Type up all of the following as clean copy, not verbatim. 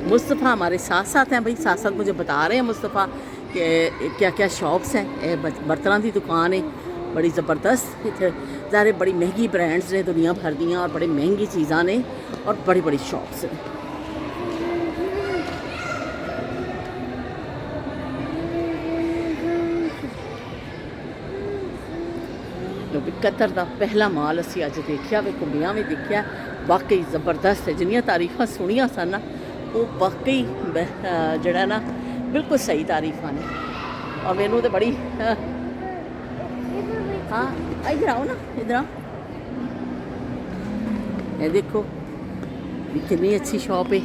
मुस्तफ़ा हमारे साथ साथ हैं भाई, साथ साथ मुझे बता रहे हैं मुस्तफ़ा कि क्या क्या शॉप्स हैं। बर्तनों की दुकान है बड़ी ज़बरदस्त, इतने ज़ारे बड़ी महंगी ब्रांड्स ने दुनिया भर दियाँ और बड़ी महंगी चीज़ां ने और बड़ी बड़ी शॉप्स ने। कतर का पहला माल असी अज देखा वे, कुंबियाँ भी देखा, वाकई ज़बरदस्त है। जिन्नियां तारीफा सुनिया सन ना वो वाकई जड़ा ना बिल्कुल सही तारीफा ने। और मैनू तो बड़ी हाँ इधर आओ ना, इधर आओ, ये देखो कितनी अच्छी शॉप है,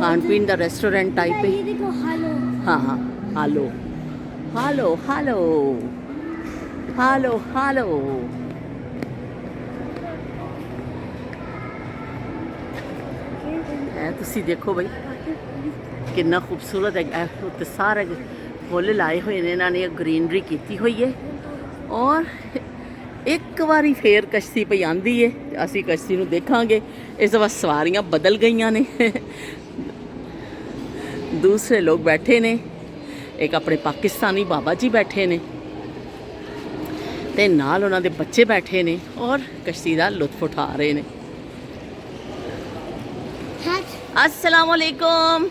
खान पीन का रेस्टोरेंट टाइप है। हाँ हाँ हालो हालो हालो हालो हालो। तुसी देखो भाई कितना खूबसूरत है, उत्ते सारे फुल लाए हुए ने इन्होंने, ग्रीनरी की हुई है। और एक बारी फिर कश्ती पे आंदी है, असी कश्ती नूं देखांगे। इस बार सवारियां बदल गई ने दूसरे लोग बैठे ने, एक अपने पाकिस्तानी बाबा जी बैठे ने ते नाल उन्हां दे बच्चे बैठे ने और कश्ती दा लुत्फ उठा रहे ने। अस्सलाम वालेकुम।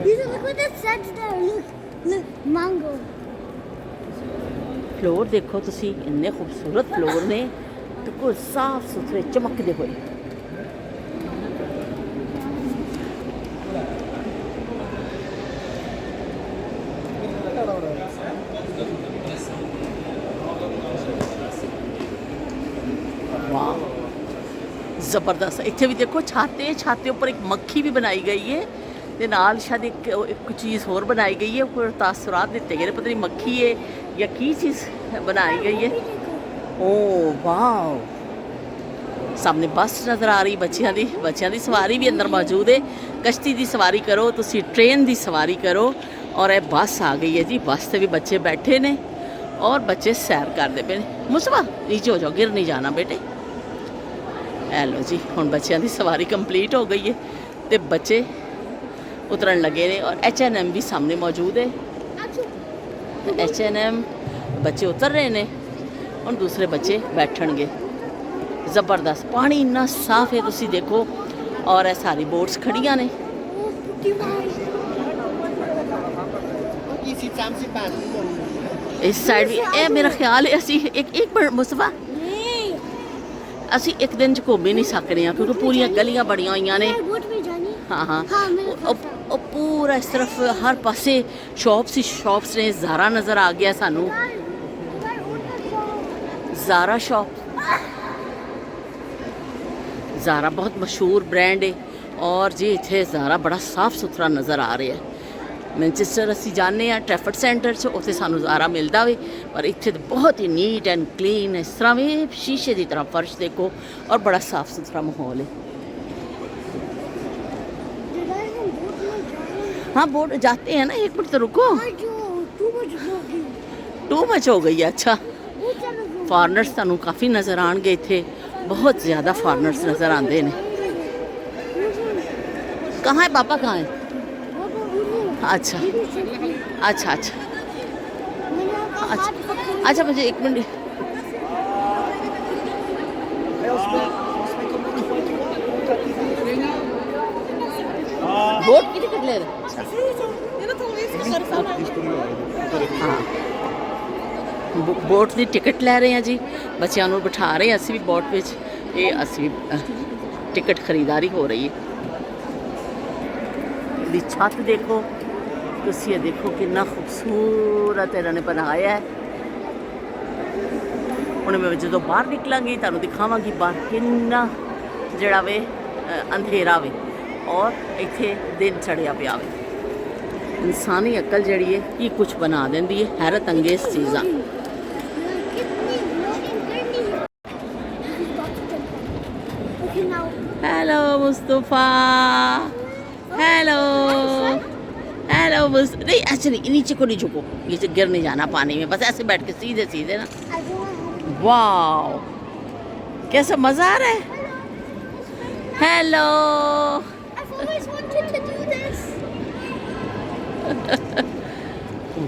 Look what it says there. Look, mango. Floor देखो तुसी, इन्ने खूबसूरत फ्लोर ने, बिल्कुल साफ सुथरे चमकते हुए। वाह ज़बरदस्त। इत्थे भी देखो छाते, छाते ऊपर एक मक्खी भी बनाई गई है ते नाल शायद एक चीज़ होर बनाई गई है, ऊपर तासुरात दिते गए, पता नहीं मक्खी है या की चीज़ बनाई गई है। ओ वाह, सामने बस नज़र आ रही बच्चों की सवारी भी अंदर मौजूद है। कश्ती की सवारी करो तुसी, ट्रेन की सवारी करो, और यह बस आ गई है जी। बस से भी बच्चे बैठे ने और बच्चे सैर करते पे। मुस्तफा नीचे हो जाओ, गिर नहीं जाना बेटे। ए लो जी, हुण बच्चों की सवारी कंप्लीट हो गई है तो बच्चे उतरन लगे ने। और H&M भी सामने मौजूद है। H&M बच्चे उतर रहे ने और दूसरे बच्चे बैठणगे। ज़बरदस्त, पानी इन्ना साफ है तुसी देखो, और सारी बोट्स खड़ियां ने। इस साइड भी ए मेरा ख्याल है असी एक मिनट मुस्तफा, असी एक दिन च घूम ही नहीं सकने क्योंकि पूरी गलियां बड़ियां हुई ने। हाँ हाँ और पूरा इस तरफ हर पासे शॉप्स ही शॉप्स ने। ज़ारा नज़र आ गया सानू, ज़ारा शॉप। ज़ारा बहुत मशहूर ब्रांड है और जी इत्थे ज़ारा बड़ा साफ सुथरा नज़र आ रहा है। मैनचेस्टर असी जाने ट्रैफर्ड सेंटर च, उत्थे सानू ज़ारा मिलता वे, पर इत्थे तो बहुत ही नीट एंड क्लीन इस तरह में शीशे की तरह फर्श देखो और बड़ा साफ सुथरा माहौल है। हाँ बोट जाते हैं ना, एक मिनट तो रुको। 2 मच हो गई है। अच्छा, फॉरनर्स तुहानू काफ़ी नज़र आएंगे इत्थे, बहुत ज़्यादा फॉरनर्स नज़र आते हैं। कहाँ है पापा, कहाँ है? अच्छा अच्छा अच्छा अच्छा अच्छा, मुझे एक मिनट। बोट की टिकट ले रहे? हाँ बोट की टिकट लै रहे हैं जी, बच्चों को बिठा रहे हैं। असी भी बोट में, ये असी टिकट खरीदारी हो रही है। दी छत देखो तुसी, ये देखो कितना खूबसूरत इन्होंने बनाया है। हुण मैं जो बाहर निकलांगी तुहानू दिखावांगी बाहर कितना जड़ा वे अंधेरा वे। ਔਰ ਇੱਥੇ ਦਿਨ ਚੜਿਆ ਪਿਆ ਵੇ। ਇਨਸਾਨੀ ਅਕਲ ਜਿਹੜੀ ਹੈ ਕੀ ਕੁਝ ਬਣਾ ਦਿੰਦੀ ਹੈ, ਹੈਰਤ ਅੰਗੇਜ਼ ਚੀਜ਼ਾਂ। हेलो मुस्तफ़ा, हेलो हेलो नहीं ऐसे नहीं, नीचे को नहीं झुको, नीचे गिर नहीं जाना पानी में, बस ऐसे बैठ के सीधे सीधे ना। वाओ कैसा मज़ा आ रहा है। हेलो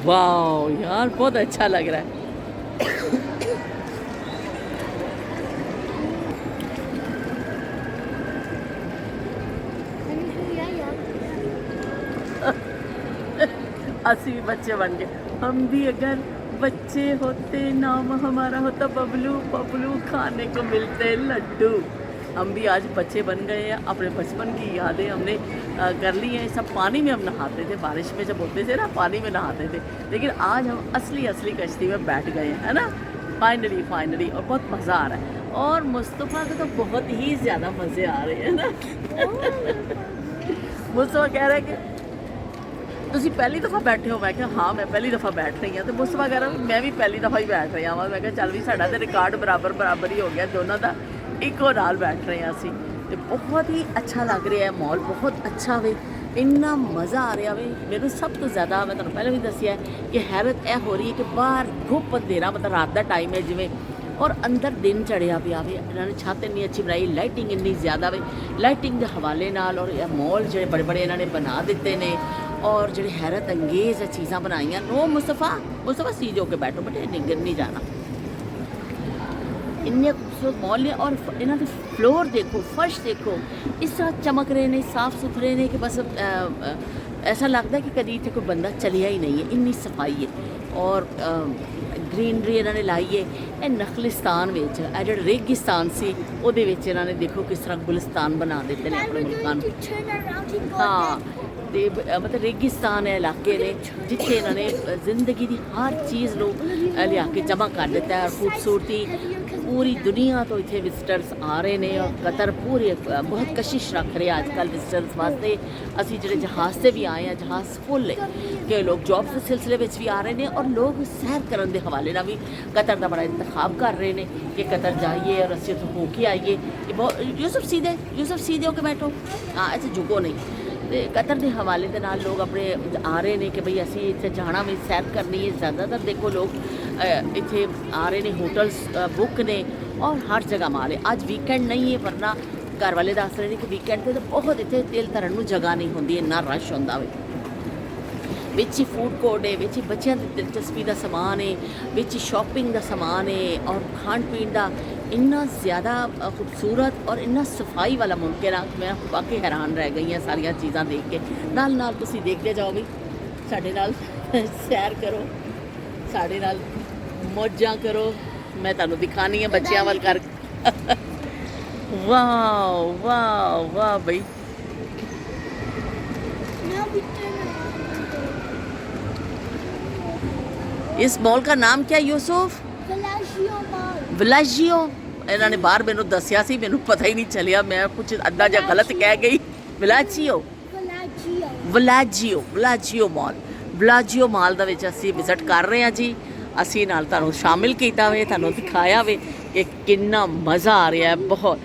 वाओ यार बहुत अच्छा लग रहा है। असी भी बच्चे बन गए। हम भी अगर बच्चे होते, नाम हमारा होता बबलू, बबलू खाने को मिलते लड्डू। हम भी आज बच्चे बन गए हैं। अपने बचपन की यादें हमने कर ली हैं। सब पानी में हम नहाते थे, बारिश में जब होते थे ना पानी में नहाते थे। लेकिन आज हम असली कश्ती में बैठ गए हैं, है ना, फाइनली। और बहुत मज़ा आ रहा है। और मुस्तफ़ा को तो बहुत ही ज़्यादा मज़े आ रहे हैं ना। मुस्तफ़ा कह रहा है कि ਤੁਸੀਂ ਪਹਿਲੀ ਦਫਾ ਬੈਠੇ ਹੋ। ਮੈਂ ਕਿਹਾ ਹਾਂ ਮੈਂ ਪਹਿਲੀ ਦਫਾ ਬੈਠ ਰਹੀ ਹਾਂ। ਤੇ ਮੁਸਤਫਾ ਕਹਿ ਰਿਹਾ ਮੈਂ ਵੀ ਪਹਿਲੀ ਦਫਾ ਹੀ ਬੈਠ ਰਹੀ ਹਾਂ। ਮੈਂ ਕਿਹਾ ਚੱਲ ਵੀ ਸਾਡਾ ਤੇ ਰਿਕਾਰਡ ਬਰਾਬਰ ਹੀ ਹੋ ਗਿਆ ਦੋਨਾਂ ਦਾ, ਇੱਕੋ ਨਾਲ ਬੈਠ ਰਹੇ ਹਾਂ ਅਸੀਂ। ਤੇ ਬਹੁਤ ਹੀ ਅੱਛਾ ਲੱਗ ਰਿਹਾ ਹੈ, ਮਾਹੌਲ ਬਹੁਤ ਅੱਛਾ ਵੇ, ਇੰਨਾ ਮਜ਼ਾ ਆ ਰਿਹਾ ਵੇ। ਮੈਨੂੰ ਸਭ ਤੋਂ ਜ਼ਿਆਦਾ ਮੈਂ ਤੁਹਾਨੂੰ ਪਹਿਲਾਂ ਵੀ ਦੱਸਿਆ ਕਿ ਹੈਰਤ ਇਹ ਹੋ ਰਹੀ ਹੈ ਕਿ ਬਾਹਰ ਧੁੱਪ ਅੰਧੇਰਾ, ਮਤਲਬ ਰਾਤ ਦਾ ਟਾਈਮ ਹੈ ਜਿਵੇਂ, ਔਰ ਅੰਦਰ ਦਿਨ ਚੜਿਆ ਪਿਆ ਵੇ। ਇਹਨਾਂ ਨੇ ਛੱਤ ਇੰਨੀ ਅੱਛੀ ਬਣਾਈ, ਲਾਈਟਿੰਗ ਇੰਨੀ ਜ਼ਿਆਦਾ ਵੇ। ਲਾਈਟਿੰਗ ਦੇ ਹਵਾਲੇ ਨਾਲ ਔਰ ਇਹ ਮਾਲ ਜਿਹੜੇ ਬੜੇ ਇਹਨਾਂ ਨੇ ਬਣਾ ਦਿੱਤੇ ਨੇ, और जो हैरत अंगेज़ चीज़ा बनाई। नो मुस्तफ़ा सीधे होके बैठो बेटे, गिर नहीं जाना। इन्ने खूबसूरत मॉल ने, और इन्हों के फ्लोर देखो, फर्श देखो, इस तरह चमक रहे हैं, साफ सुथरे ने कि बस ऐसा लगता है कि कभी इतने कोई बंदा चलिया ही नहीं है, इन्नी सफाई है। और ग्रीनरी इन्होंने लाई है। ये नखलिस्तान विच जो रेगिस्तान सी उहदे विच इन्होंने देखो किस तरह गुलिस्तान बना देते हैं अपने मुल्कां। हाँ ਤੇ ਮਤਲਬ ਰੇਗਿਸਤਾਨ ਹੈ ਇਲਾਕੇ ਨੇ ਜਿੱਥੇ ਇਹਨਾਂ ਨੇ ਜ਼ਿੰਦਗੀ ਦੀ ਹਰ ਚੀਜ਼ ਨੂੰ ਲਿਆ ਕੇ ਜਮ੍ਹਾਂ ਕਰ ਦਿੱਤਾ ਹੈ। ਖੂਬਸੂਰਤੀ ਪੂਰੀ ਦੁਨੀਆ ਤੋਂ ਇੱਥੇ ਵਿਜ਼ਟਰਸ ਆ ਰਹੇ ਨੇ, ਔਰ ਕਤਰ ਪੂਰੀ ਬਹੁਤ ਕਸ਼ਿਸ਼ ਰੱਖ ਰਿਹਾ ਅੱਜ ਕੱਲ੍ਹ ਵਿਜ਼ਟਰਸ ਵਾਸਤੇ। ਅਸੀਂ ਜਿਹੜੇ ਜਹਾਜ਼ 'ਤੇ ਵੀ ਆਏ ਹਾਂ, ਜਹਾਜ਼ ਫੁੱਲ ਹੈ ਕਿ ਲੋਕ ਜੌਬ ਦੇ ਸਿਲਸਿਲੇ ਵਿੱਚ ਵੀ ਆ ਰਹੇ ਨੇ, ਔਰ ਲੋਕ ਸੈਰ ਕਰਨ ਦੇ ਹਵਾਲੇ ਨਾਲ ਵੀ ਕਤਰ ਦਾ ਬੜਾ ਇੰਤਖਾਬ ਕਰ ਰਹੇ ਨੇ ਕਿ ਕਤਰ ਜਾਈਏ ਔਰ ਅਸੀਂ ਉੱਥੋਂ ਹੋ ਕੇ ਆਈਏ। ਇਹ ਬਹੁਤ ਯੂਸਫ सीधे हो के बैठो, हाँ ऐसे झुको नहीं। ਤੇ ਕਤਰ ਦੇ ਹਵਾਲੇ ਦੇ ਨਾਲ ਲੋਕ ਆਪਣੇ ਆ ਰਹੇ ਨੇ ਕਿ ਭਈ ਅਸੀਂ ਇੱਥੇ ਜਾਣਾ ਵੀ ਸੈਰ ਕਰਨੀ ਹੈ। ਜ਼ਿਆਦਾਤਰ ਦੇਖੋ ਲੋਕ ਇੱਥੇ ਆ ਰਹੇ ਨੇ, ਹੋਟਲਸ ਬੁੱਕ ਨੇ ਔਰ ਹਰ ਜਗ੍ਹਾ ਮਾਲ ਹੈ। ਅੱਜ ਵੀਕਐਂਡ ਨਹੀਂ ਹੈ, ਵਰਨਾ ਘਰ ਵਾਲੇ ਦੱਸ ਰਹੇ ਨੇ ਕਿ ਵੀਕਐਂਡ 'ਤੇ ਤਾਂ ਬਹੁਤ ਇੱਥੇ ਤੇਲ ਧਰਨ ਨੂੰ ਜਗ੍ਹਾ ਨਹੀਂ ਹੁੰਦੀ, ਇੰਨਾ ਰਸ਼ ਹੁੰਦਾ ਵੇ। ਵਿੱਚ ਹੀ ਫੂਡ ਕੋਰਟ ਹੈ, ਵਿੱਚ ਹੀ ਬੱਚਿਆਂ ਦੀ ਦਿਲਚਸਪੀ ਦਾ ਸਮਾਨ ਹੈ, ਵਿੱਚ ਹੀ ਸ਼ਾਪਿੰਗ ਦਾ ਸਮਾਨ ਹੈ, ਔਰ ਖਾਣ ਪੀਣ ਦਾ ਇੰਨਾ ਜ਼ਿਆਦਾ ਖੂਬਸੂਰਤ ਔਰ ਇੰਨਾ ਸਫਾਈ ਵਾਲਾ ਮੁਮਕਿਨ ਆ। ਮੈਂ ਵਾਕਈ ਹੈਰਾਨ ਰਹਿ ਗਈ ਹਾਂ ਸਾਰੀਆਂ ਚੀਜ਼ਾਂ ਦੇਖ ਕੇ। ਨਾਲ ਤੁਸੀਂ ਦੇਖਦੇ ਜਾਓ ਵੀ, ਸਾਡੇ ਨਾਲ ਸੈਰ ਕਰੋ, ਸਾਡੇ ਨਾਲ ਮੌਜਾਂ ਕਰੋ। ਮੈਂ ਤੁਹਾਨੂੰ ਦਿਖਾਣੀ ਹੈ ਬੱਚਿਆਂ ਵੱਲ ਕਰ। ਵਾਹ ਬਈ। इस मॉल का नाम क्या यूसुफ? विलाजियो। इन्होंने बाहर मैंने दसिया सी, मैंने पता ही नहीं चलिया, मैं कुछ अद्धा जा गलत कह गई। विलाजियो मॉल ਦੇ ਵਿੱਚ ਅਸੀਂ ਵਿਜ਼ਿਟ ਕਰ ਰਹੇ ਹਾਂ ਜੀ। ਅਸੀਂ ਨਾਲ ਤੁਹਾਨੂੰ ਸ਼ਾਮਿਲ ਕੀਤਾ ਵੇ, ਤੁਹਾਨੂੰ ਦਿਖਾਇਆ ਵੇ ਕਿ ਕਿੰਨਾ ਮਜ਼ਾ ਆ ਰਿਹਾ ਹੈ। बहुत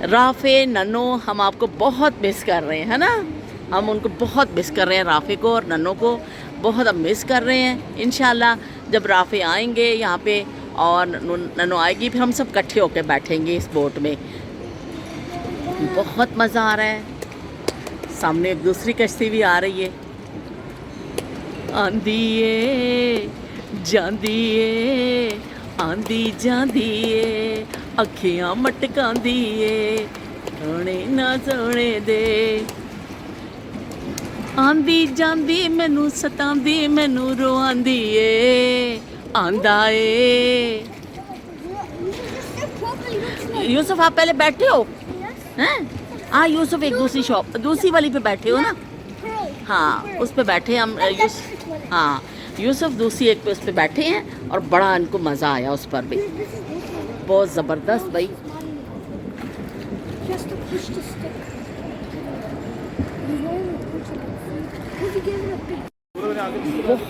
राफ़े नन्नो हम आपको बहुत मिस कर रहे हैं, है ना, हम उनको बहुत मिस कर रहे हैं। राफ़े को और नन्नो को बहुत हम मिस कर रहे हैं। इंशाल्लाह जब राफ़े आएंगे यहाँ पे और नन्नो आएगी, फिर हम सब इकट्ठे होकर बैठेंगे इस बोट में। बहुत मज़ा आ रहा है। सामने एक दूसरी कश्ती भी आ रही है। आंदी ए जांदी ए, आंदी जांदी ए, अखियां मटकांदी ए, सोने ना सोने दे। आंदी जांदी मैनू सतांदी, मैनू रोआंदी ए, आंदा ए। यूसुफ आप पहले बैठे हो हैं? हाँ यूसुफ एक दूसरी शॉप, दूसरी वाली पे बैठे हो ना? हाँ उस पे बैठे हम। हाँ यूसुफ दूसरी एक पे उस पे बैठे हैं और बड़ा इनको मज़ा आया उस पर भी, बहुत ज़बरदस्त भाई।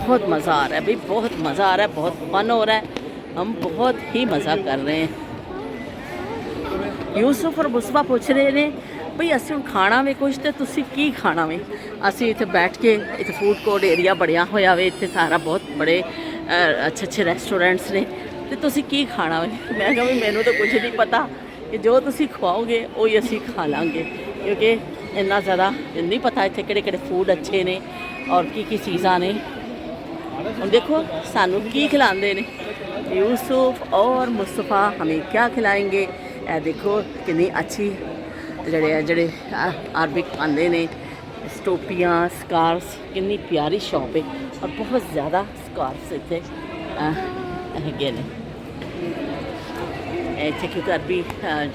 बहुत मज़ा आ रहा है भाई, बहुत मज़ा आ रहा है, बहुत फन हो रहा है, हम बहुत ही मज़ा कर रहे हैं। यूसुफ और मुस्तफा पूछ रहे ने भई ਅਸੀਂ ਹੁਣ ਖਾਣਾ ਵੇ ਕੁਛ ਤੇ ਤੁਸੀਂ ਕੀ ਖਾਣਾ ਵੇ। ਅਸੀਂ ਇੱਥੇ ਬੈਠ ਕੇ ਇੱਥੇ ਫੂਡ ਕੋਰਟ ਏਰੀਆ ਬਣਿਆ ਹੋਇਆ ਵੇ, ਇੱਥੇ ਸਾਰਾ ਬਹੁਤ ਬੜੇ ਅੱਛੇ ਅੱਛੇ ਰੈਸਟੋਰੈਂਟਸ ਨੇ ਤੇ ਤੁਸੀਂ ਕੀ ਖਾਣਾ ਵੇ। ਮੈਂ ਕਿਹਾ ਵੀ ਮੈਨੂੰ ਤਾਂ ਕੁਝ ਨਹੀਂ ਪਤਾ, ਕਿ ਜੋ ਤੁਸੀਂ ਖਵਾਓਗੇ ਉਹੀ ਅਸੀਂ ਖਾ ਲਾਂਗੇ, ਕਿਉਂਕਿ ਇੰਨਾ ਜ਼ਿਆਦਾ ਨਹੀਂ ਪਤਾ ਇੱਥੇ ਕਿਹੜੇ ਕਿਹੜੇ ਫੂਡ ਅੱਛੇ ਨੇ ਔਰ ਕੀ ਚੀਜ਼ਾਂ ਨੇ। ਹੁਣ ਦੇਖੋ ਸਾਨੂੰ ਕੀ ਖਿਲਾਉਂਦੇ ਨੇ यूसुफ और मुस्तफ़ा, हमें क्या खिलाएंगे। ए देखो कितनी अच्छी जड़े अरबिक आंदे ने स्टोपियाँ स्कार्स, कितनी प्यारी शॉप है और बहुत ज़्यादा स्कार्स इतने है ने। इतने क्योंकि अरबी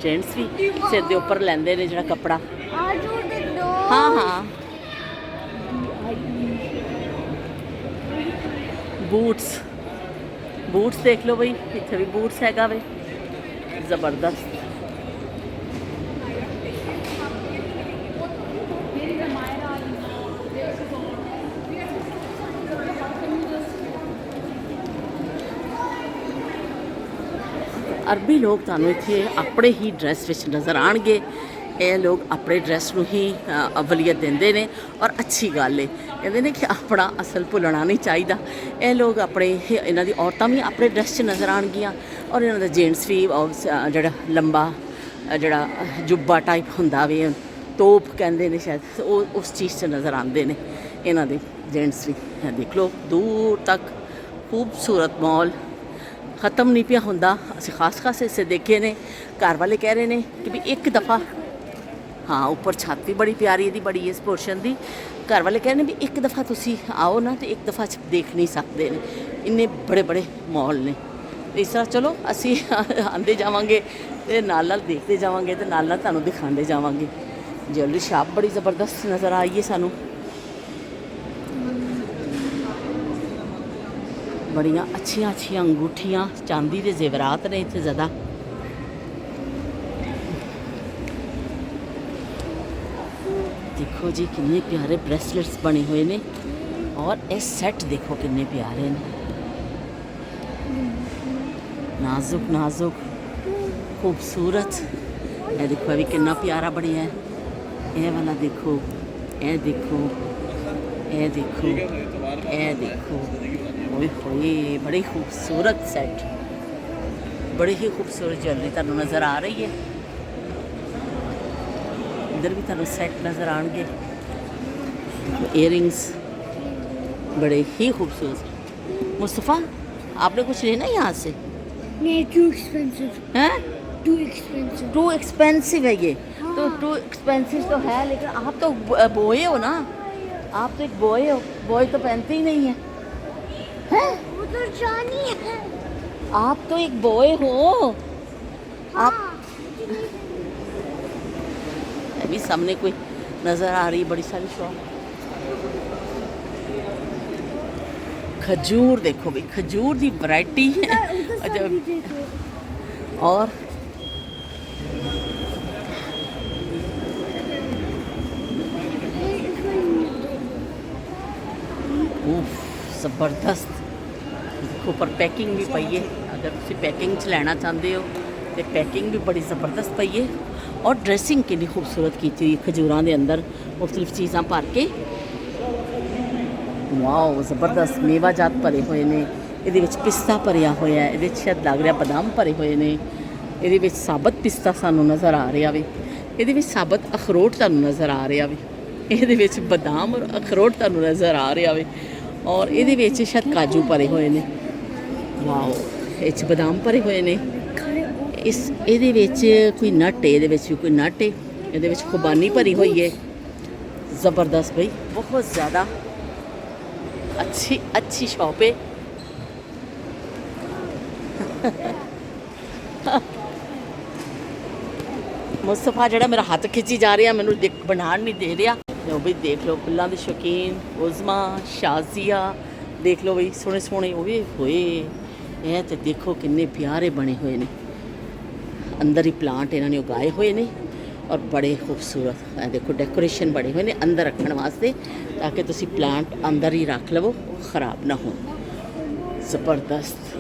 जेंट्स भी सिर के उपर लेंदे ने जो कपड़ा। हाँ हाँ बूट्स देख लो भाई, इतने भी बूट्स हैगा वे ज़बरदस्त। अरबी लोग तुहानूं इत्थे अपने ही ड्रैस विच नज़र आउणगे। ये लोग अपने ड्रैस नूं ही अवलीयत देंदे ने और अच्छी गल है, कहते हैं कि अपना असल भुलना नहीं चाहिए। ये लोग अपने इन्हां दी औरतां भी अपने ड्रैस च नज़र आउणगियां और इन्हां दा जेंट्स भी जिहड़ा लंबा जिहड़ा जुब्बा टाइप हुंदा वे, तोप कहंदे ने शायद, उस चीज़ च नज़र आंदे ने इन्हां दे जेंट्स भी। देख लो दूर तक खूबसूरत मॉल ख़त्म नहीं पिया हुंदा। असीं खास इसे देखे ने। घर वाले कह रहे हैं कि भी एक दफ़ा, हाँ ऊपर छत भी बड़ी प्यारी इहदी बड़ी इस पोर्शन दी। घर वाले कह रहे हैं भी एक दफ़ा तुसी आओ ना तो एक दफ़ा देख नहीं सकते ने, इन्ने बड़े बड़े मॉल ने। इस तरह चलो असी आंदे जावांगे ते नाल देखते जावांगे ते नाल तुहानूं दिखांदे जावांगे। ज्वैलरी शॉप बड़ी ज़बरदस्त नज़र आई है सानूं, बड़ियां अच्छियां अंगूठियां चांदी के जेवरात ने इत्थे ज़्यादा। देखो जी कितने प्यारे ब्रेसलेट्स बने हुए ने और ये सेट देखो कितने प्यारे ने, नाजुक नाजुक खूबसूरत। ये देखो अभी कितना प्यारा बनिया है, ये वाला देखो, ये देखो, ये देखो, ये देखो, ओए होए बड़ी खूबसूरत सेट, बड़ी ही खूबसूरत ज्वेलरी तुहानूं नज़र आ रही है। इधर भी तुहानूं सेट नज़र आएंगे, इयरिंग्स बड़े ही खूबसूरत। मुस्तफ़ा आपने कुछ लेना यहाँ से? नहीं, टू एक्सपेंसिव हैं? टू एक्सपेंसिव है ये। तो टू एक्सपेंसिव तो है, लेकिन आप तो बॉय हो ना, आप तो एक बॉय हो, बॉय तो पहनते ही नहीं है, हैं? वो तो जानी है। आप तो एक बॉय हो। आप अभी सामने कोई नज़र आ रही है बड़ी सारी शॉप। खजूर देखो भाई, खजूर की वैरायटी है। और ज़बरदस्त देखो, पर पैकिंग भी पई है। अगर तुम पैकिंग च लेना चाहते हो तो पैकिंग भी बड़ी ज़बरदस्त पई है और ड्रेसिंग कितनी खूबसूरत की थी खजूरां दे अंदर मुख्तलिफ चीज़ां भर के। वाओ ज़बरदस्त मेवाजात भरे हुए ने, ਇਹਦੇ ਵਿੱਚ ਪਿਸਤਾ ਭਰਿਆ ਹੋਇਆ, ਇਹਦੇ ਵਿੱਚ ਸ਼ਾਇਦ ਲੱਗ ਰਿਹਾ ਬਦਾਮ ਭਰੇ ਹੋਏ ਨੇ, ਇਹਦੇ ਵਿੱਚ ਸਾਬਤ ਪਿਸਤਾ ਸਾਨੂੰ ਨਜ਼ਰ ਆ ਰਿਹਾ ਵੇ, ਇਹਦੇ ਵਿੱਚ ਸਾਬਤ ਅਖਰੋਟ ਤੁਹਾਨੂੰ ਨਜ਼ਰ ਆ ਰਿਹਾ ਵੇ, ਇਹਦੇ ਵਿੱਚ ਬਦਾਮ ਔਰ ਅਖਰੋਟ ਤੁਹਾਨੂੰ ਨਜ਼ਰ ਆ ਰਿਹਾ ਵੇ, ਔਰ ਇਹਦੇ ਵਿੱਚ ਸ਼ਾਇਦ ਕਾਜੂ ਭਰੇ ਹੋਏ ਨੇ। ਵਾਓ ਇਹ 'ਚ ਬਦਾਮ ਭਰੇ ਹੋਏ ਨੇ। ਇਹਦੇ ਵਿੱਚ ਕੋਈ ਨਟ ਹੈ, ਇਹਦੇ ਵਿੱਚ ਵੀ ਕੋਈ ਨਟ ਹੈ, ਇਹਦੇ ਵਿੱਚ ਖੁਬਾਨੀ ਭਰੀ ਹੋਈ ਹੈ। ज़बरदस्त भाई, बहुत ज़्यादा अच्छी शॉप है। मुस्तफा जड़ा मेरा हाथ खिंची जा रहा, मैनू बनान नहीं दे रहा। लो भाई देख लो, फुल्लां दे शौकीन उज़मा शाजिया देख लो भाई, सोहने सोहने ओए होए। ये तो देखो किन्ने प्यारे बने हुए ने, अंदर ही प्लांट इन्होंने उगाए हुए ने ਔਰ ਬੜੇ ਖੂਬਸੂਰਤ ਇਹ ਦੇਖੋ ਡੈਕੋਰੇਸ਼ਨ ਬਣੇ ਹੋਏ ਨੇ ਅੰਦਰ ਰੱਖਣ ਵਾਸਤੇ ਤਾਂ ਕਿ ਤੁਸੀਂ ਪਲਾਂਟ ਅੰਦਰ ਹੀ ਰੱਖ ਲਵੋ ਖਰਾਬ ਨਾ ਹੋਣ ਜ਼ਬਰਦਸਤ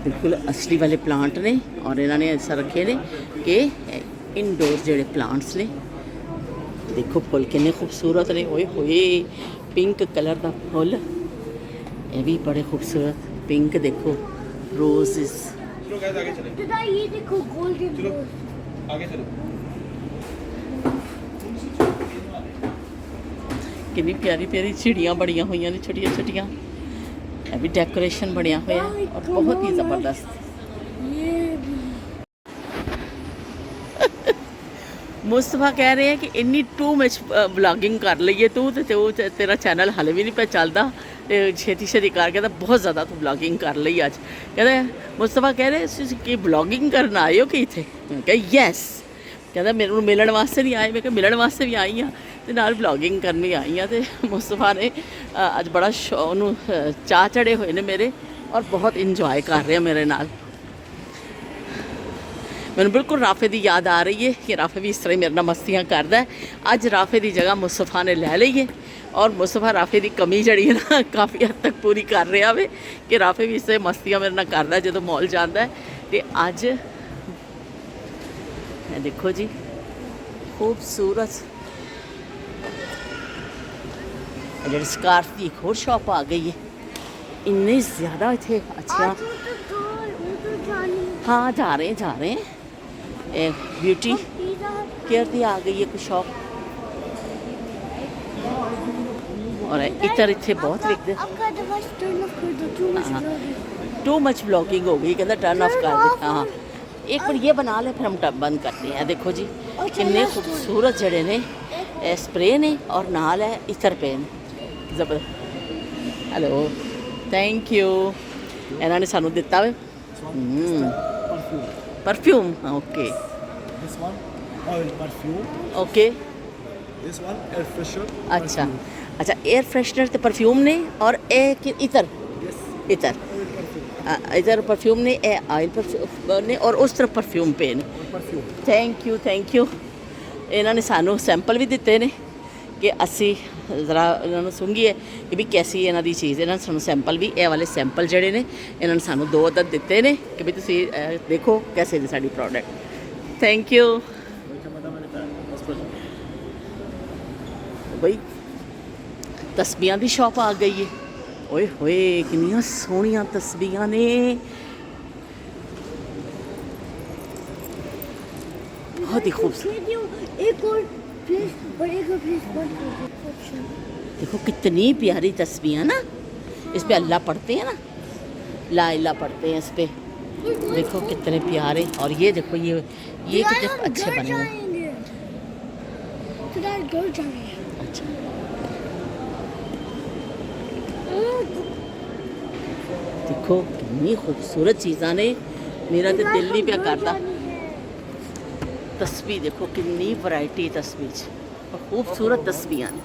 बिल्कुल असली वाले प्लांट ने और इन्होंने ऐसा रखे ने कि इनडोर जेड़े प्लांट्स ने देखो फुल कितने खूबसूरत ने ओए होए पिंक कलर का फुल ये भी बड़े खूबसूरत पिंक देखो रोजेस चलो गाइस आगे चलें दादा ये देखो गोल्डन चलो रोज आगे चलो कितनी प्यारी प्यारी चिड़ियाँ बड़ियाँ हुई ने छोटिया छोटिया ये भी डेकोरेशन बढ़िया होया और बहुत ही ज़बरदस्त ये भी मुस्तफा कह रहे हैं कि इन्नी टू मच व्लॉगिंग कर लईए तू ते तेरा चैनल हले भी नहीं पे चलता छेती छेती कर कहता बहुत ज़्यादा तू व्लॉगिंग कर ਲਈ ਅੱਜ कहते मुस्तफा कह रहे ਤੁਸੀਂ ਕੀ व्लॉगिंग ਕਰਨ ਆਏ ਹੋ ਕਿ ਇੱਥੇ ਮੈਂ ਕਿਹਾ ਯੈਸ ਕਹਿੰਦਾ ਮੈਨੂੰ ਮਿਲਣ ਵਾਸਤੇ ਨਹੀਂ ਆਏ ਮੈਂ ਕਿਹਾ ਮਿਲਣ ਵਾਸਤੇ ਵੀ ਆਈ ਹਾਂ ਤੇ ਨਾਲ ਵਲੌਗਿੰਗ ਕਰਨ ਵੀ ਆਈ ਹਾਂ ਤੇ ਮੁਸਤਫਾ ਨੇ ਅੱਜ ਬੜਾ ਉਹਨੂੰ ਚਾਹ ਚੜੇ ਹੋਏ ਨੇ ਮੇਰੇ ਔਰ ਬਹੁਤ ਇੰਜੋਏ ਕਰ ਰਿਹਾ ਮੇਰੇ ਨਾਲ ਮੈਨੂੰ ਬਿਲਕੁਲ ਰਾਫੇ ਦੀ ਯਾਦ ਆ ਰਹੀ ਹੈ ਕਿ ਰਾਫੇ ਵੀ ਇਸ ਤਰ੍ਹਾਂ ਮੇਰੇ ਨਾਲ ਮਸਤੀਆਂ ਕਰਦਾ ਹੈ ਅੱਜ ਰਾਫੇ ਦੀ ਜਗ੍ਹਾ ਮੁਸਤਫਾ ਨੇ ਲੈ ਲਈ ਹੈ ਔਰ ਮੁਸਤਫਾ ਰਾਫੇ ਦੀ ਕਮੀ ਜਿਹੜੀ ਹੈ ਨਾ ਕਾਫੀ ਹੱਦ ਤੱਕ ਪੂਰੀ ਕਰ ਰਿਹਾ ਵੇ ਕਿ ਰਾਫੇ ਵੀ ਇਸ ਤਰ੍ਹਾਂ ਮਸਤੀਆਂ ਮੇਰੇ ਨਾਲ ਕਰਦਾ ਜਦੋਂ ਮਾਲ ਜਾਂਦਾ ਹੈ ਤੇ ਅੱਜ ਇਹ ਦੇਖੋ ਜੀ खूबसूरत ਜਿਹੜੀ ਸਕਾਰਫ ਦੀ ਇੱਕ ਹੋਰ ਸ਼ਾਪ ਆ ਗਈ ਹੈ ਇੰਨੇ ਜ਼ਿਆਦਾ ਇੱਥੇ ਅੱਛਾ आज तो जानी हाँ जा रहे हैं ब्यूटी केयर की आ गई है कुछ शॉप और इधर इतने बहुत विकते आपका डिवाइस टर्न ऑफ कर दो too much too much blogging हो गई कहता टर्न ऑफ कर दे हाँ एक बार ये बना ले फिर हम टब बंद करते हैं देखो जी कितने खूबसूरत जड़े ने स्प्रे ने और नाल है इतर पे जबर हेलो थैंक यू इन्होंने सानू दिता वे perfume okay This one oil perfume okay this one air freshener अच्छा अच्छा एयर फ्रेशनर ते परफ्यूम ने और इतर yes इतर oil perfume इधर परफ्यूम ने ऑयल परफ्यूम ने और उस तरफ परफ्यूम पे ने perfume ਥੈਂਕ ਯੂ ਇਹਨਾਂ ਨੇ ਸਾਨੂੰ ਸੈਂਪਲ ਵੀ ਦਿੱਤੇ ਨੇ ਕਿ ਅਸੀਂ ਜ਼ਰਾ ਇਹਨਾਂ ਨੂੰ ਸੁੰਘੀਏ ਕਿ ਵੀ ਕੈਸੀ ਇਹਨਾਂ ਦੀ ਚੀਜ਼ ਇਹਨਾਂ ਨੇ ਸਾਨੂੰ ਸੈਂਪਲ ਵੀ ਇਹ ਵਾਲੇ ਸੈਂਪਲ ਜਿਹੜੇ ਨੇ ਇਹਨਾਂ ਨੇ ਸਾਨੂੰ 2 ਅਦਦ ਦਿੱਤੇ ਨੇ ਕਿ ਵੀ ਤੁਸੀਂ ਦੇਖੋ ਕੈਸੇ ਦੀ ਸਾਡੀ product thank you welcome madam and ਬਈ ਤਸਬੀਹਾਂ ਦੀ ਸ਼ਾਪ ਆ ਗਈ ਹੈ ਓਏ ਹੋਏ ਕਿੰਨੀਆਂ ਸੋਹਣੀਆਂ ਤਸਬੀਹਾਂ ਨੇ बहुत ही खूबसूरत एक और प्लेस बढ़ेगा प्लेस बंद कर दो देखो कितनी प्यारी तस्वीरें ना इस पे अल्लाह पढ़ते हैं ना ला इला पढ़ते हैं इस पे देखो कितने प्यारे और ये देखो ये कितने अच्छे बने हुए हैं अच्छा देखो कितनी खूबसूरत चीज़ा ने मेरा तो दिल नहीं पे करता तस्वीर देखो कितनी वैरायटी तस्वीर और खूबसूरत तस्वीरें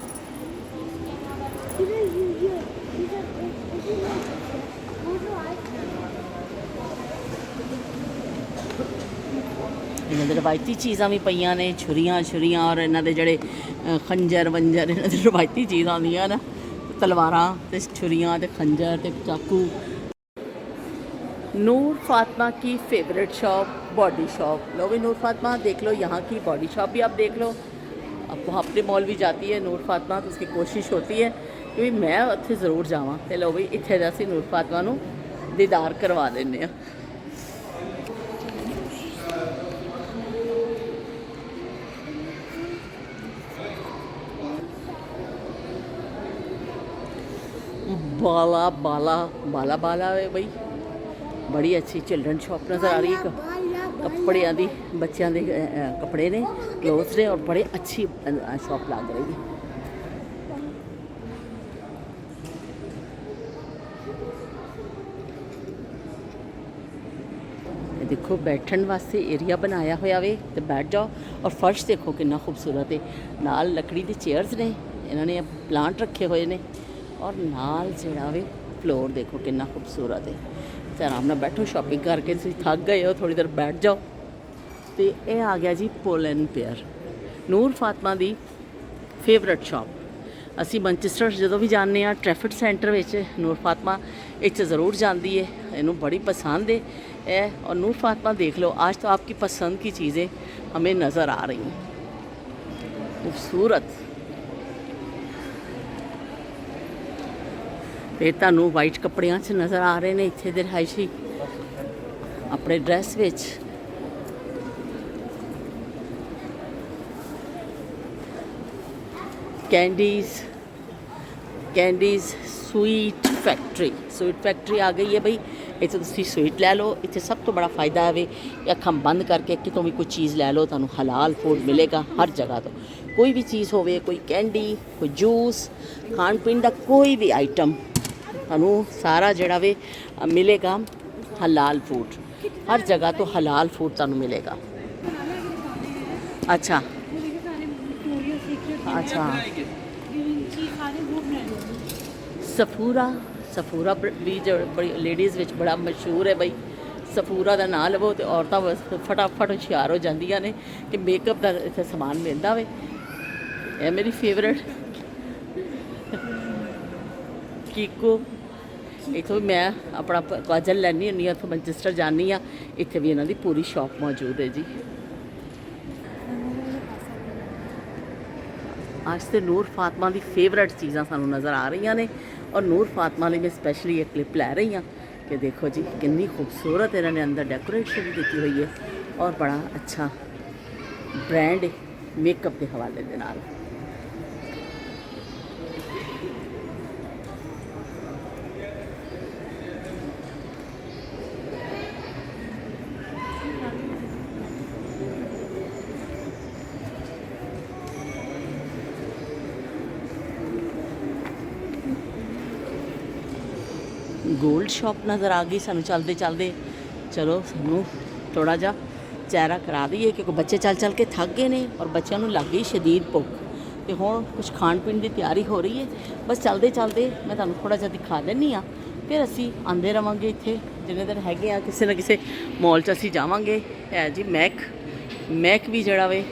ਇਹਨਾਂ ਦੇ ਰਵਾਇਤੀ ਚੀਜ਼ਾਂ ਵੀ ਪਈਆਂ ਨੇ ਛੁਰੀਆਂ ਔਰ ਇਹਨਾਂ ਦੇ ਜਿਹੜੇ ਖੰਜਰ ਵੰਜਰ ਇਹਨਾਂ ਦੇ ਰਵਾਇਤੀ ਚੀਜ਼ਾਂ ਆਉਂਦੀਆਂ ਨਾ ਤਲਵਾਰਾਂ ਤੇ ਛੁਰੀਆਂ ਤੇ ਖੰਜਰ ਤੇ ਚਾਕੂ नूर फातिमा की फेवरेट शॉप बॉडी शॉप लो भाई नूर फातिमा देख लो यहाँ की बॉडी शॉप भी आप देख लो अब वहाँ अपने मॉल भी जाती है नूर फातिमा तो उसकी कोशिश होती है कि मैं उत्थे ज़रूर जावां ते लो भाई इत्थे जासी नूर फातिमा नू दीदार करवा देने आ बाला बाला बाला बाला है भाई बड़ी अच्छी चिल्ड्रन शॉप नज़र आ रही है कपड़ियाँ दी बच्चों के कपड़े ने क्लोथ्स ने और बड़े अच्छी शॉप लग रही है देखो बैठन वास्ते एरिया बनाया होया वे तो बैठ जाओ और फर्श देखो कितना खूबसूरत है नाल लकड़ी की चेयर्स ने इन्होंने प्लांट रखे हुए ने और नाल जड़ा वे ਫਲੋਰ ਦੇਖੋ ਕਿੰਨਾ ਖੂਬਸੂਰਤ ਹੈ। ਤੇ ਆਰਾਮ ਨਾਲ ਬੈਠੋ, ਸ਼ਾਪਿੰਗ ਕਰਕੇ ਤੁਸੀਂ ਥੱਕ ਗਏ ਹੋ, ਥੋੜੀ ਦੇਰ ਬੈਠ ਜਾਓ। ਤੇ ਇਹ ਆ ਗਿਆ ਜੀ ਪੁਲ and pair, Noor Fatima the favourite shop. ਅਸੀਂ ਮੈਨਚੈਸਟਰ ਜਦੋਂ ਵੀ ਜਾਂਦੇ ਹਾਂ ਟ੍ਰੈਫਿਕ ਸੈਂਟਰ ਵਿੱਚ ਨੂਰ ਫਾਤਮਾ ਇੱਥੇ ਜ਼रूर ਜਾਂਦੀ है। ਇਹਨੂੰ बड़ी पसंद है। और नूर फातमा देख लो, आज तो आपकी पसंद की चीज़ें हमें नज़र आ रही हैं, खूबसूरत। फिर ਤੁਹਾਨੂੰ वाइट कपड़ियां 'ਚ नज़र आ रहे हैं इत्थे दे रिहायशी अपने ड्रैस विच। कैंडीज़ स्वीट फैक्ट्री आ गई है बई। इत्थे तुसीं स्वीट लै लो। इत्थे सब तो बड़ा फ़ायदा है अखां बंद करके कितों भी कोई चीज़ लै लो, तुहानूं हलाल फूड मिलेगा हर जगह तो। कोई भी चीज़ होवे, कोई कैंडी, कोई जूस, खाण पीण दा कोई भी आइटम, तुहानूं सारा जिहड़ा वे मिलेगा हलाल फूड। हर जगह तो हलाल फूड तुहानूं मिलेगा। अच्छा अच्छा, सफूरा भी जो बड़ी लेडीज़ विच बड़ा मशहूर है बई। सफूरा का नाम लवो तो औरतां बस फटाफट हुशियार हो जांदियां ने कि मेकअप का इत्थे समान मिलता वे। यह मेरी फेवरेट कीको। इत्थों मैं अपना काजल लैनी हुन्नी, उत्थों मैनचेस्टर जानी हाँ, इत्थे भी इन्हां दी पूरी शॉप मौजूद है जी। आज तो नूर फातमा की फेवरेट चीज़ां सानू नज़र आ रही ने। और नूर फातमा लिए मैं स्पैशली एक क्लिप लै रही हाँ कि देखो जी कितनी खूबसूरत इन्होंने अंदर डेकोरेशन की हुई है और बड़ा अच्छा ब्रांड है मेकअप के हवाले दे नाल। गोल्ड शॉप नज़र आ गई सानू चलते चलते। चलो सानू थोड़ा जा चेहरा करा दईए क्योंकि बच्चे चल चल के थक गए ने और बच्चों को लग गई शदीद भुख। तो हुण कुछ खाण पीण की तैयारी हो रही है। बस चलते चलते मैं तुहानू थोड़ा जा दिखा देनी हाँ, फिर असी आंदे रहांगे। इत्थे जिन्ने दिन हैगे आ किसी न किसी मॉल च असी जावांगे। है जी मैक भी जिहड़ा वे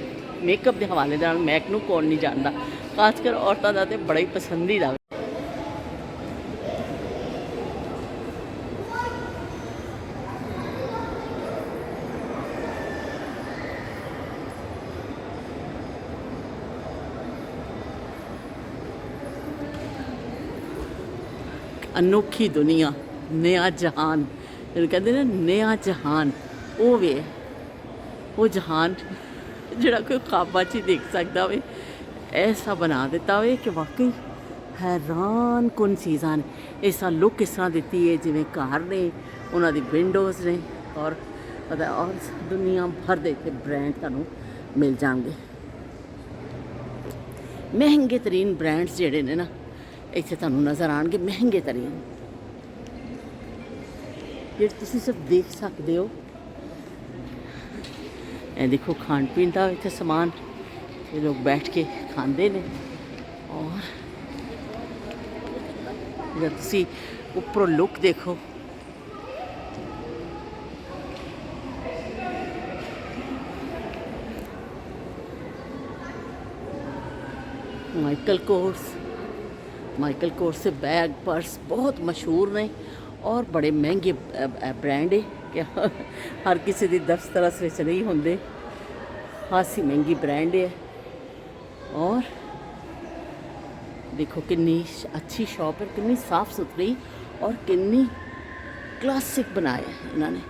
मेकअप के हवाले नाल मैक नूं कौन नहीं जानदा, खासकर औरतां दा ते बड़ा ही पसंदीदा। अनोखी दुनिया, नया जहान कहते हैं, नया जहान वो वे वो जहान जिहड़ा कोई ख्वाबां च ही देख सकता वे। ऐसा बना दिता वे कि वाकई हैरान कुन चीज़ां ने। ऐसा लुक इस तरह दी है जिवें घर ने, उन्होंने विंडोज़ ने और पता और दुनिया भर के इत्थे ब्रांड तुहानूं मिल जाएंगे। महंगे तरीन ब्रांड्स जिहड़े ने ना इत्थे तुहानूं नज़र आउणगे, महंगे तरीन ये तुसीं सिर्फ देख सकते हो। ए देखो खाण पीण का इत्थे समान, ये लोग बैठ के खांदे ने। और जब तुसीं उपरों लुक देखो, माइकल कोर्स से बैग पर्स बहुत मशहूर ने और बड़े महंगे ब्रांड है कि हर किसी की दफ्तरस विच नहीं होंदे, खासी महंगी ब्रांड है। और देखो कितनी अच्छी शॉप है, कितनी साफ़ सुथरी और कितनी क्लासिक बनाया है इन्होंने।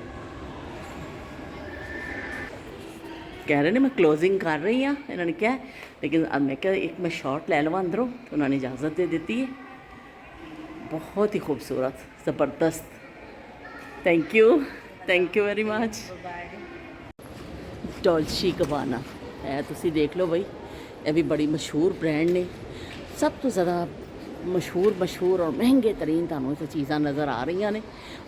कह रहे ने मैं क्लोजिंग कर रही हाँ, इन्होंने क्या, लेकिन अब मैं क्या एक मैं शॉट ले लवां अंदरों, तो उन्होंने इजाज़त दे दी है। बहुत ही खूबसूरत, ज़बरदस्त। Thank you very much. Dolce Gabbana है, तुसी देख लो भाई, ये भी बड़ी मशहूर ब्रांड ने। सब तो ज़्यादा ਮਸ਼ਹੂਰ ਔਰ ਮਹਿੰਗੇ ਤਰੀਨ ਤੁਹਾਨੂੰ ਇੱਥੇ ਚੀਜ਼ਾਂ ਨਜ਼ਰ ਆ ਰਹੀਆਂ ਨੇ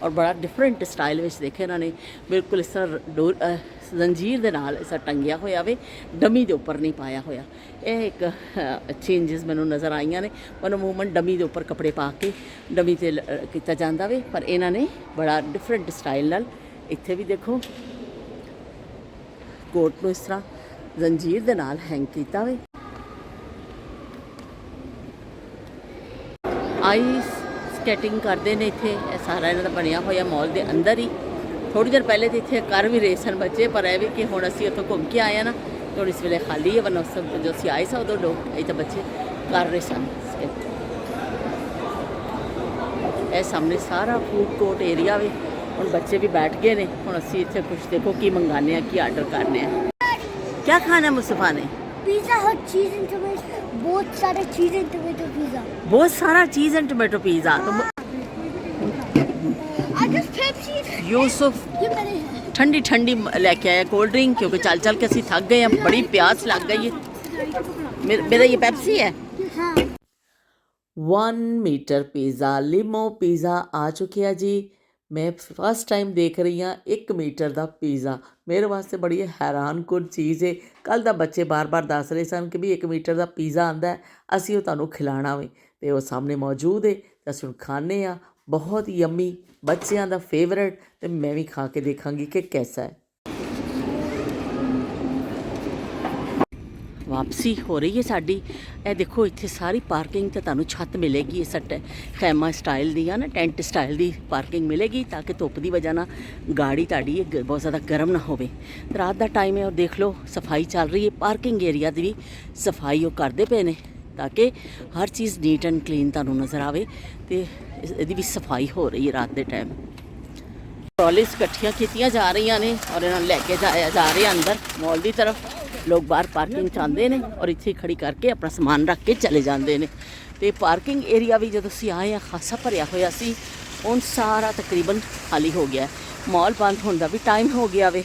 ਔਰ ਬੜਾ ਡਿਫਰੈਂਟ ਸਟਾਈਲ ਵਿੱਚ ਦੇਖੇ ਇਹਨਾਂ ਨੇ ਬਿਲਕੁਲ ਇਸ ਤਰ੍ਹਾਂ ਜ਼ੰਜੀਰ ਦੇ ਨਾਲ ਇਸ ਤਰ੍ਹਾਂ ਟੰਗਿਆ ਹੋਇਆ ਵੇ, ਡਮੀ ਦੇ ਉੱਪਰ ਨਹੀਂ ਪਾਇਆ ਹੋਇਆ। ਇਹ ਇੱਕ ਚੇਂਜਸ ਮੈਨੂੰ ਨਜ਼ਰ ਆਈਆਂ ਨੇ। ਪਰ ਅਮੂਮਨ ਡਮੀ ਦੇ ਉੱਪਰ ਕੱਪੜੇ ਪਾ ਕੇ ਡਮੀ 'ਤੇ ਕੀਤਾ ਜਾਂਦਾ ਵੇ, ਪਰ ਇਹਨਾਂ ਨੇ ਬੜਾ ਡਿਫਰੈਂਟ ਸਟਾਈਲ ਨਾਲ ਇੱਥੇ ਵੀ ਦੇਖੋ ਕੋਟ ਨੂੰ ਇਸ ਤਰ੍ਹਾਂ ਜ਼ੰਜੀਰ ਦੇ ਨਾਲ ਹੈਂਗ ਕੀਤਾ ਵੇ। ਆਈਸ ਸਕੇਟਿੰਗ ਕਰਦੇ ਨੇ ਇੱਥੇ, ਇਹ ਸਾਰਾ ਇਹਨਾਂ ਦਾ ਬਣਿਆ ਹੋਇਆ ਮਾਲ ਦੇ ਅੰਦਰ ਹੀ। ਥੋੜ੍ਹੀ ਦੇਰ ਪਹਿਲੇ ਤਾਂ ਇੱਥੇ ਕਰ ਵੀ ਰਹੇ ਸਨ ਬੱਚੇ, ਪਰ ਇਹ ਵੀ ਕਿ ਹੁਣ ਅਸੀਂ ਉੱਥੋਂ ਘੁੰਮ ਕੇ ਆਏ ਆ ਨਾ, ਤੇ ਹੁਣ ਇਸ ਵੇਲੇ ਖਾਲੀ ਹੈ, ਵਰਨਾ ਉਸ ਜੋ ਅਸੀਂ ਆਏ ਸਾਂ ਉਦੋਂ ਲੋਕ ਇਹ ਤਾਂ ਬੱਚੇ ਕਰ ਰਹੇ ਸਨ। ਇਹ ਸਾਹਮਣੇ ਸਾਰਾ ਫੂਡ ਕੋਰਟ ਏਰੀਆ ਵੇ। ਹੁਣ ਬੱਚੇ ਵੀ ਬੈਠ ਗਏ ਨੇ, ਹੁਣ ਅਸੀਂ ਇੱਥੇ ਕੁਝ ਦੇਖੋ ਕੀ ਮੰਗਾਉਂਦੇ ਆ, ਕੀ ਆਰਡਰ ਕਰਨੇ ਆ। क्या खाना है मुस्तफ़ा ने? Pizza Hut cheese and tomato. बहुत सारे cheese and tomato pizza. बहुत सारा चीज़ एंड टोमेटो पिज़्ज़ा। तो I just Pepsi. यूसुफ ये मेरे ठंडी ठंडी लेके आया कोल्ड ड्रिंक, क्योंकि चल चल के असी थक गए हैं, बड़ी प्यास लग गई है। मेरा ये पेप्सी है। हाँ 1 मीटर पिज़्ज़ा, लिमो पिज़्ज़ा आ चुके हैं जी। मैं फर्स्ट टाइम देख रही हाँ 1 मीटर का पिज़्ज़ा। मेरे वास्ते बड़ी हैरान कुन चीज़ है। कल दा बच्चे बार बार दस रहे सन कि भी 1 मीटर का पिज़्ज़ा आंदा है, असी वो तुहानूं खिलाना वे, तो वो सामने मौजूद है, तो असीं हुण खाने आ। बहुत यम्मी, बच्चों का फेवरेट, तो मैं भी खा के देखांगी कि कैसा है। वापसी हो रही है साड़ी। ਇਹ ਦੇਖੋ ਇੱਥੇ ਸਾਰੀ ਪਾਰਕਿੰਗ ਤੇ ਤੁਹਾਨੂੰ ਛੱਤ ਮਿਲੇਗੀ, ਇਸ ਖੈਮਾ ਸਟਾਈਲ ਦੀ ਆ ਨਾ, ਟੈਂਟ ਸਟਾਈਲ ਦੀ ਪਾਰਕਿੰਗ ਮਿਲੇਗੀ, ਤਾਂ ਕਿ ਧੁੱਪ ਦੀ ਵਜ੍ਹਾ ਨਾਲ ਗਾੜੀ ਤੁਹਾਡੀ ਬਹੁਤ ਜ਼ਿਆਦਾ ਗਰਮ ਨਾ ਹੋਵੇ। ਰਾਤ ਦਾ ਟਾਈਮ ਹੈ ਔਰ ਦੇਖ ਲਓ ਸਫਾਈ ਚੱਲ ਰਹੀ ਹੈ, ਪਾਰਕਿੰਗ ਏਰੀਆ ਦੀ ਵੀ ਸਫਾਈ ਉਹ ਕਰਦੇ ਪਏ ਨੇ, ਤਾਂ ਕਿ ਹਰ ਚੀਜ਼ ਨੀਟ ਐਂਡ ਕਲੀਨ ਤੁਹਾਨੂੰ ਨਜ਼ਰ ਆਵੇ, ਤੇ ਇਹਦੀ ਵੀ ਸਫਾਈ ਹੋ ਰਹੀ ਹੈ ਰਾਤ ਦੇ ਟਾਈਮ। ਟਰਾਲੀਜ਼ ਇਕੱਠੀਆਂ ਕੀਤੀਆਂ ਜਾ ਰਹੀਆਂ ਨੇ ਔਰ ਇਹਨਾਂ ਨੂੰ ਲੈ ਕੇ ਜਾਇਆ ਜਾ ਰਿਹਾ ਅੰਦਰ ਮॉल ਦੀ ਤਰਫ। ਲੋਕ ਬਾਹਰ ਪਾਰਕਿੰਗ 'ਚ ਆਉਂਦੇ ਨੇ ਔਰ ਇੱਥੇ ਖੜੀ ਕਰਕੇ ਆਪਣਾ ਸਮਾਨ ਰੱਖ ਕੇ ਚਲੇ ਜਾਂਦੇ ਨੇ। ਤੇ ਪਾਰਕਿੰਗ ਏਰੀਆ ਵੀ ਜਦੋਂ ਅਸੀਂ ਆਏ ਆ ਖਾਸਾ ਭਰਿਆ ਹੋਇਆ ਸੀ, ਹੁਣ ਸਾਰਾ ਤਕਰੀਬਨ ਖਾਲੀ ਹੋ ਗਿਆ। ਮਾਲ ਬੰਦ ਹੋਣ ਦਾ ਵੀ ਟਾਈਮ ਹੋ ਗਿਆ ਵੇ।